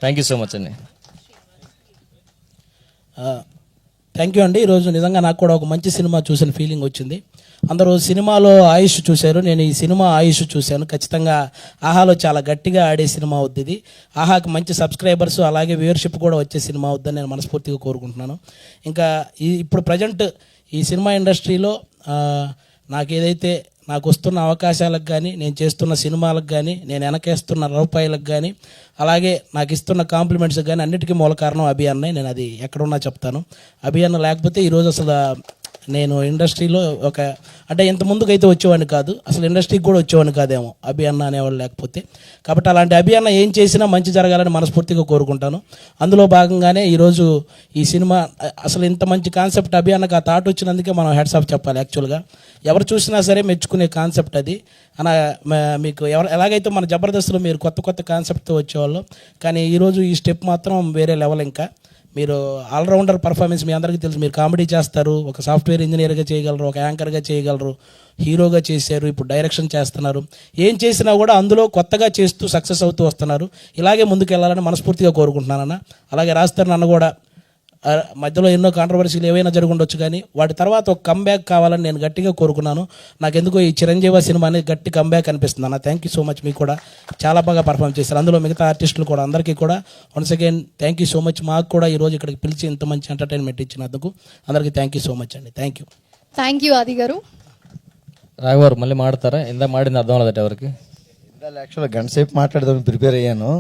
Thank you so much అండి. Thank you అండి. ఈరోజు నిజంగా నాకు కూడా ఒక మంచి సినిమా చూసిన ఫీలింగ్ వచ్చింది. అందరూ సినిమాలో ఆయుష్ చూశారు, నేను ఈ సినిమా ఆయుష్ చూశాను. ఖచ్చితంగా ఆహాలో చాలా గట్టిగా ఆడే సినిమా అవుద్ది ఇది. ఆహాకి మంచి సబ్స్క్రైబర్స్ అలాగే వ్యూవర్షిప్ కూడా వచ్చే సినిమా అవుద్దని నేను మనస్ఫూర్తిగా కోరుకుంటున్నాను. ఇంకా ఇప్పుడు ప్రజెంట్ ఈ సినిమా ఇండస్ట్రీలో నాకు వస్తున్న అవకాశాలకు కానీ, నేను చేస్తున్న సినిమాలకు కానీ, నేను వెనకేస్తున్న రూపాయలకు కానీ, అలాగే నాకు ఇస్తున్న కాంప్లిమెంట్స్కి కానీ అన్నిటికీ మూల కారణం అభి అన్నయ్య. నేను అది ఎక్కడున్నా చెప్తాను. అభి అన్న లేకపోతే ఈరోజు అసలు నేను ఇండస్ట్రీలో అంటే ఇంత ముందుకైతే వచ్చేవాడిని కాదు, అసలు ఇండస్ట్రీకి కూడా వచ్చేవాడిని కాదేమో అభి అన్న అనేవాళ్ళు లేకపోతే. కాబట్టి అలాంటి అభి అన్న ఏం చేసినా మంచి జరగాలని మనస్ఫూర్తిగా కోరుకుంటాను. అందులో భాగంగానే ఈరోజు ఈ సినిమా అసలు ఇంత మంచి కాన్సెప్ట్ అభి అన్నకు ఆ థాట్ వచ్చినందుకే మనం హెడ్స్ ఆఫ్ చెప్పాలి. యాక్చువల్గా ఎవరు చూసినా సరే మెచ్చుకునే కాన్సెప్ట్ అది. మీకు ఎలాగైతే మన జబర్దస్త్లో మీరు కొత్త కొత్త కాన్సెప్ట్తో వచ్చేవాళ్ళు, కానీ ఈరోజు ఈ స్టెప్ మాత్రం వేరే లెవెల్. ఇంకా మీరు ఆల్రౌండర్ పర్ఫార్మెన్స్ మీ అందరికీ తెలుసు. మీరు కామెడీ చేస్తారు, ఒక సాఫ్ట్వేర్ ఇంజనీర్గా చేయగలరు, ఒక యాంకర్గా చేయగలరు, హీరోగా చేశారు, ఇప్పుడు డైరెక్షన్ చేస్తున్నారు. ఏం చేసినా కూడా అందులో కొత్తగా చేస్తూ సక్సెస్ అవుతూ వస్తున్నారు. ఇలాగే ముందుకు వెళ్ళాలని మనస్ఫూర్తిగా కోరుకుంటున్నానన్న. అలాగే రాస్తారు నన్ను కూడా మధ్యలో ఎన్నో కాంట్రవర్సీలు ఏవైనా జరుగుండొచ్చు, కానీ వాటి తర్వాత ఒక కమ్బ్యాక్ కావాలని నేను గట్టిగా కోరుకున్నాను. నాకెందుకో ఈ చిరంజీవి సినిమా అనేది గట్టి కమ్బ్యాక్ అనిపిస్తుంది అన్న. Thank you so much. మీకు కూడా చాలా బాగా పర్ఫామ్ చేశారు, అందులో మిగతా ఆర్టిస్టులు కూడా. అందరికీ కూడా once again thank you so much. మాకు కూడా ఈరోజు ఇక్కడికి పిలిచి ఇంత మంచి ఎంటర్టైన్మెంట్ ఇచ్చినందుకు అందరికీ థ్యాంక్ యూ సో మచ్ అండి. Thank you. థ్యాంక్ యూ ఆది గారు. రాఘవారు మళ్ళీ మాడతారా? ఇందా మాడింది అర్థం అవ్వలేదట ఎవరికి. యాక్చువల్గా గంట సేపు మాట్లాడదామని ప్రిపేర్ అయ్యాను.